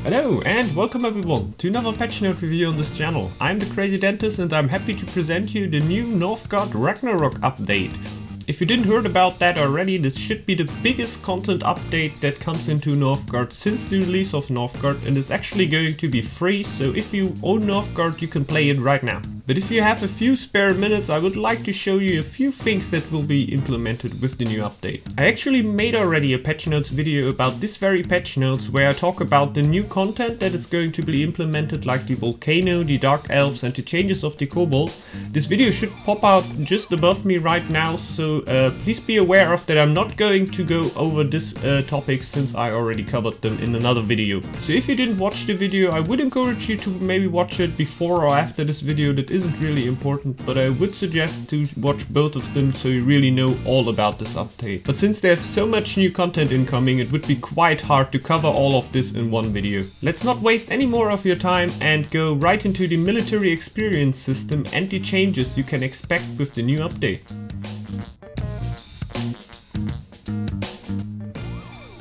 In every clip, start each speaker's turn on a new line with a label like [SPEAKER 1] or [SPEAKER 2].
[SPEAKER 1] Hello and welcome everyone to another patch note review on this channel. I'm the Crazy Dentist and I'm happy to present you the new Northgard Ragnarok update. If you didn't heard about that already, this should be the biggest content update that comes into Northgard since the release of Northgard, and it's actually going to be free, so if you own Northgard you can play it right now. But if you have a few spare minutes, I would like to show you a few things that will be implemented with the new update. I actually made already a patch notes video about this very patch notes where I talk about the new content that is going to be implemented, like the volcano, the dark elves and the changes of the kobolds. This video should pop out just above me right now, so please be aware of that. I'm not going to go over this topic since I already covered them in another video. So if you didn't watch the video, I would encourage you to maybe watch it before or after this video. That isn't really important, but I would suggest to watch both of them so you really know all about this update. But since there's so much new content incoming, it would be quite hard to cover all of this in one video. Let's not waste any more of your time and go right into the military experience system and the changes you can expect with the new update.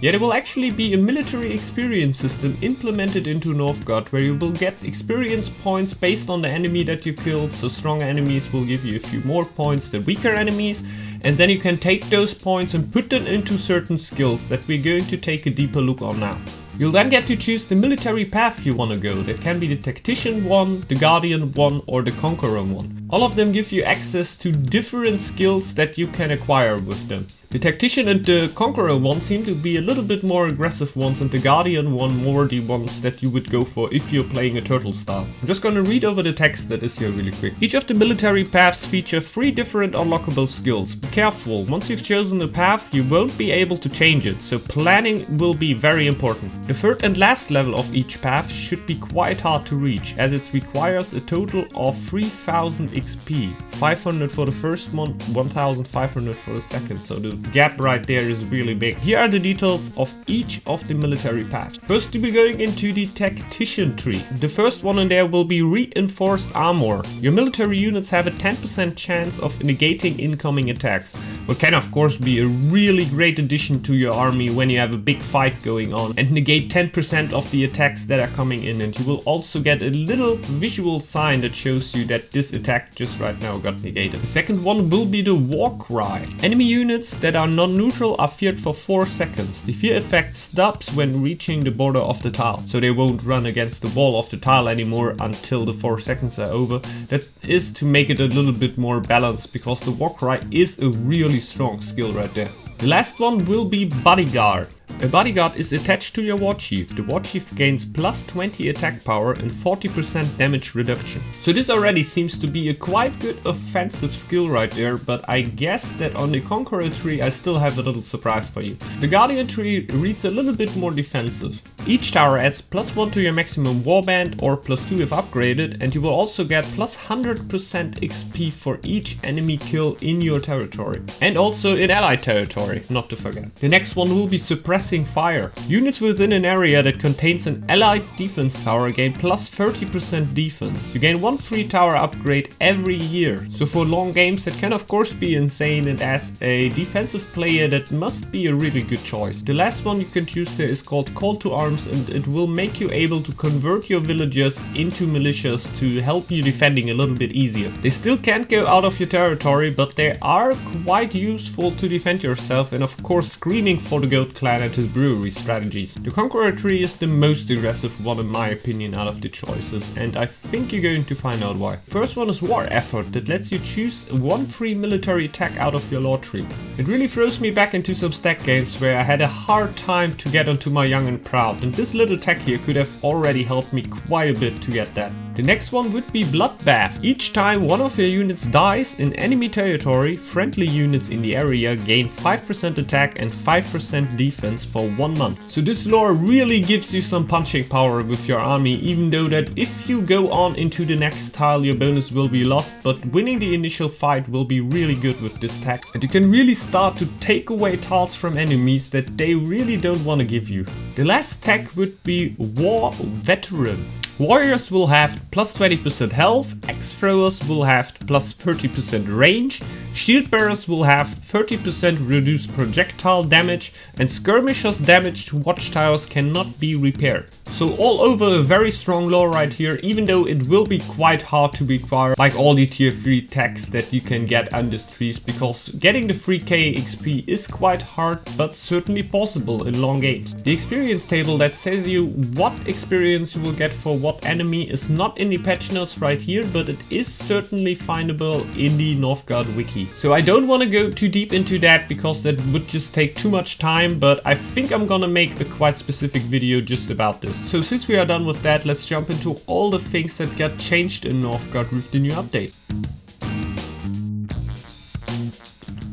[SPEAKER 1] Yeah, there will actually be a military experience system implemented into Northgard where you will get experience points based on the enemy that you killed. So strong enemies will give you a few more points than weaker enemies, and then you can take those points and put them into certain skills that we're going to take a deeper look on now. You'll then get to choose the military path you want to go. That can be the Tactician one, the Guardian one or the Conqueror one. All of them give you access to different skills that you can acquire with them. The Tactician and the Conqueror one seem to be a little bit more aggressive ones, and the Guardian one more the ones that you would go for if you're playing a turtle style. I'm just gonna read over the text that is here really quick. Each of the military paths feature 3 different unlockable skills. Be careful, once you've chosen a path you won't be able to change it, so planning will be very important. The third and last level of each path should be quite hard to reach, as it requires a total of 3000 XP. 500 for the first one, 1500 for the second, so the gap right there is really big. Here are the details of each of the military paths. First, we're going into the Tactician tree. The first one in there will be reinforced armor. Your military units have a 10% chance of negating incoming attacks, what can of course be a really great addition to your army when you have a big fight going on, and negate 10% of the attacks that are coming in, and you will also get a little visual sign that shows you that this attack just right now got negated. The second one will be the war cry. Enemy units that are non-neutral are feared for 4 seconds. The fear effect stops when reaching the border of the tile, so they won't run against the wall of the tile anymore until the 4 seconds are over. That is to make it a little bit more balanced, because the war cry is a really strong skill right there. The last one will be bodyguard. A bodyguard is attached to your war chief. The war chief gains plus 20 attack power and 40% damage reduction. So this already seems to be a quite good offensive skill right there, but I guess that on the Conqueror tree I still have a little surprise for you. The Guardian tree reads a little bit more defensive. Each tower adds plus 1 to your maximum warband or plus 2 if upgraded, and you will also get plus 100% XP for each enemy kill in your territory. And also in allied territory, not to forget. The next one will be suppressing fire. Units within an area that contains an allied defense tower gain plus 30% defense. You gain 1 free tower upgrade every year. So for long games that can of course be insane, and as a defensive player that must be a really good choice. The last one you can choose there is called Call to Arms, and it will make you able to convert your villagers into militias to help you defending a little bit easier. They still can't go out of your territory, but they are quite useful to defend yourself, and of course screaming for the Goat Clan and his brewery strategies. The Conqueror tree is the most aggressive one in my opinion out of the choices, and I think you're going to find out why. First one is War Effort, that lets you choose 1 free military attack out of your lore tree. It really throws me back into some stack games where I had a hard time to get onto my Young and Proud, and this little tech here could have already helped me quite a bit to get that. The next one would be Bloodbath. Each time one of your units dies in enemy territory, friendly units in the area gain 5% attack and 5% defense for 1 month. So this lore really gives you some punching power with your army, even though that if you go on into the next tile your bonus will be lost, but winning the initial fight will be really good with this tech. And you can really start to take away tiles from enemies that they really don't want to give you. The last tech would be War Veteran. Warriors will have plus 20% health, axe throwers will have plus 30% range, Shield bearers will have 30% reduced projectile damage, and skirmishers' damage to watchtowers cannot be repaired. So all over a very strong lore right here, even though it will be quite hard to acquire like all the tier 3 techs that you can get on these trees, because getting the 3k XP is quite hard but certainly possible in long games. The experience table that says you what experience you will get for what enemy is not in the patch notes right here, but it is certainly findable in the Northgard wiki. So I don't want to go too deep into that because that would just take too much time, but I think I'm gonna make a quite specific video just about this. So since we are done with that, let's jump into all the things that got changed in Northgard with the new update.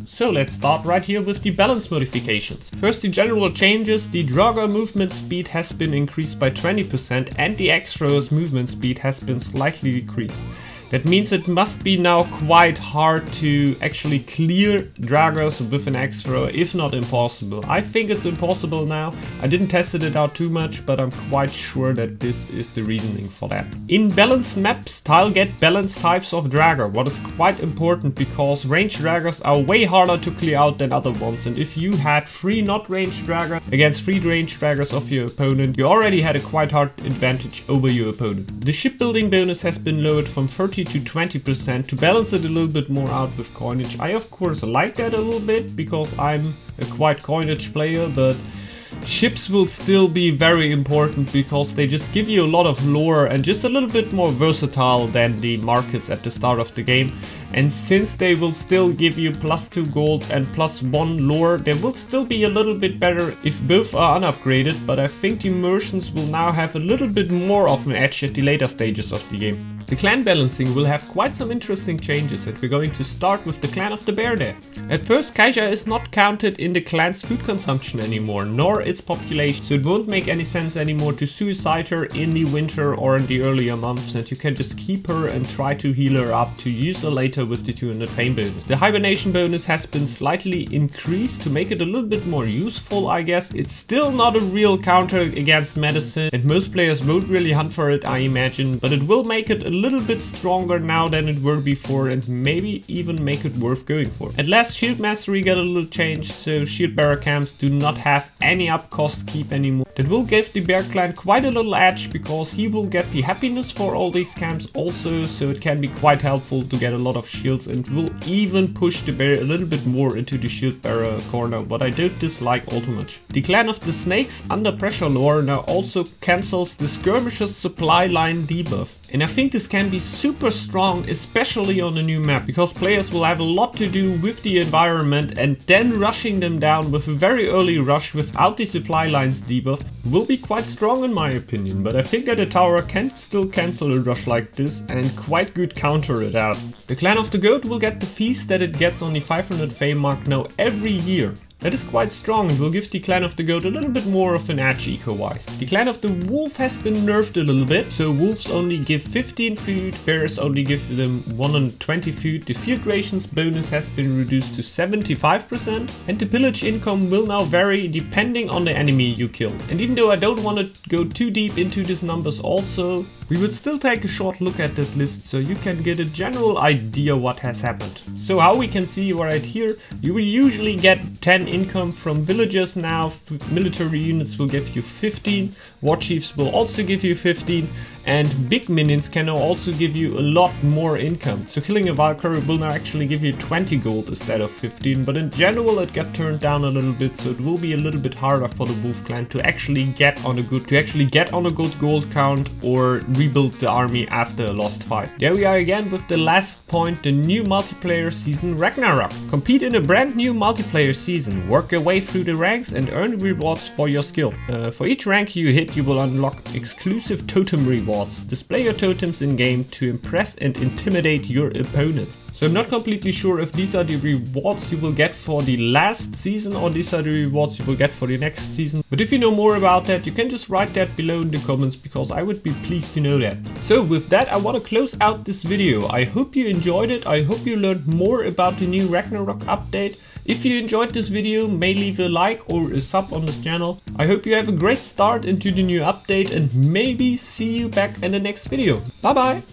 [SPEAKER 1] So let's start right here with the balance modifications. First, the general changes: the Draugr movement speed has been increased by 20% and the X-Thrower's movement speed has been slightly decreased. That means it must be now quite hard to actually clear Draugrs with an X-Thrower, if not impossible. I think it's impossible now. I didn't test it out too much, but I'm quite sure that this is the reasoning for that. In balanced maps, Tile get balanced types of Draugr, what is quite important because ranged Draugrs are way harder to clear out than other ones, and if you had 3 not ranged Draugr against 3 ranged Draugrs of your opponent, you already had a quite hard advantage over your opponent. The shipbuilding bonus has been lowered from 30 to 20% to balance it a little bit more out with coinage. I of course like that a little bit because I'm a quite coinage player, but ships will still be very important because they just give you a lot of lore and just a little bit more versatile than the markets at the start of the game. And since they will still give you +2 gold and +1 lore, they will still be a little bit better if both are unupgraded, but I think the merchants will now have a little bit more of an edge at the later stages of the game. The clan balancing will have quite some interesting changes, and we're going to start with the clan of the bear there. At first, Kaiser is not counted in the clan's food consumption anymore, nor its population, so it won't make any sense anymore to suicide her in the winter or in the earlier months, and you can just keep her and try to heal her up to use her later with the 200 fame bonus. The hibernation bonus has been slightly increased to make it a little bit more useful, I guess. It's still not a real counter against medicine, and most players won't really hunt for it, I imagine, but it will make it a little bit stronger now than it were before, and maybe even make it worth going for. At last, shield mastery got a little change, so shield bearer camps do not have any up cost keep anymore. That will give the bear clan quite a little edge because he will get the happiness for all these camps also, so it can be quite helpful to get a lot of shields, and will even push the bear a little bit more into the shield bearer corner, what I don't dislike all too much. The clan of the snakes under pressure lore now also cancels the skirmishers supply line debuff. And I think this can be super strong, especially on a new map, because players will have a lot to do with the environment, and then rushing them down with a very early rush without the supply lines debuff will be quite strong in my opinion. But I think that a tower can still cancel a rush like this and quite good counter it out. The clan of the goat will get the feast that it gets on the 500 fame mark now every year. That is quite strong and will give the clan of the goat a little bit more of an edge eco-wise. The clan of the wolf has been nerfed a little bit, so wolves only give 15 food, bears only give them 120 food, the field rations bonus has been reduced to 75%, and the pillage income will now vary depending on the enemy you kill. And even though I don't want to go too deep into these numbers also, we would still take a short look at that list so you can get a general idea what has happened. So how we can see right here, you will usually get 10 income from villagers now, military units will give you 15, war chiefs will also give you 15, and big minions can now also give you a lot more income. So killing a Valkyrie will now actually give you 20 gold instead of 15, but in general it got turned down a little bit, so it will be a little bit harder for the wolf clan to actually get on a good gold count or rebuild the army after a lost fight. There we are again with the last point, the new multiplayer season Ragnarok. Compete in a brand new multiplayer season, work your way through the ranks and earn rewards for your skill. For each rank you hit, you will unlock exclusive totem rewards. Display your totems in game to impress and intimidate your opponents. So I'm not completely sure if these are the rewards you will get for the last season or these are the rewards you will get for the next season. But if you know more about that, you can just write that below in the comments because I would be pleased to know that. So with that, I want to close out this video. I hope you enjoyed it. I hope you learned more about the new Ragnarok update. If you enjoyed this video, may leave a like or a sub on this channel. I hope you have a great start into the new update and maybe see you back in the next video. Bye bye!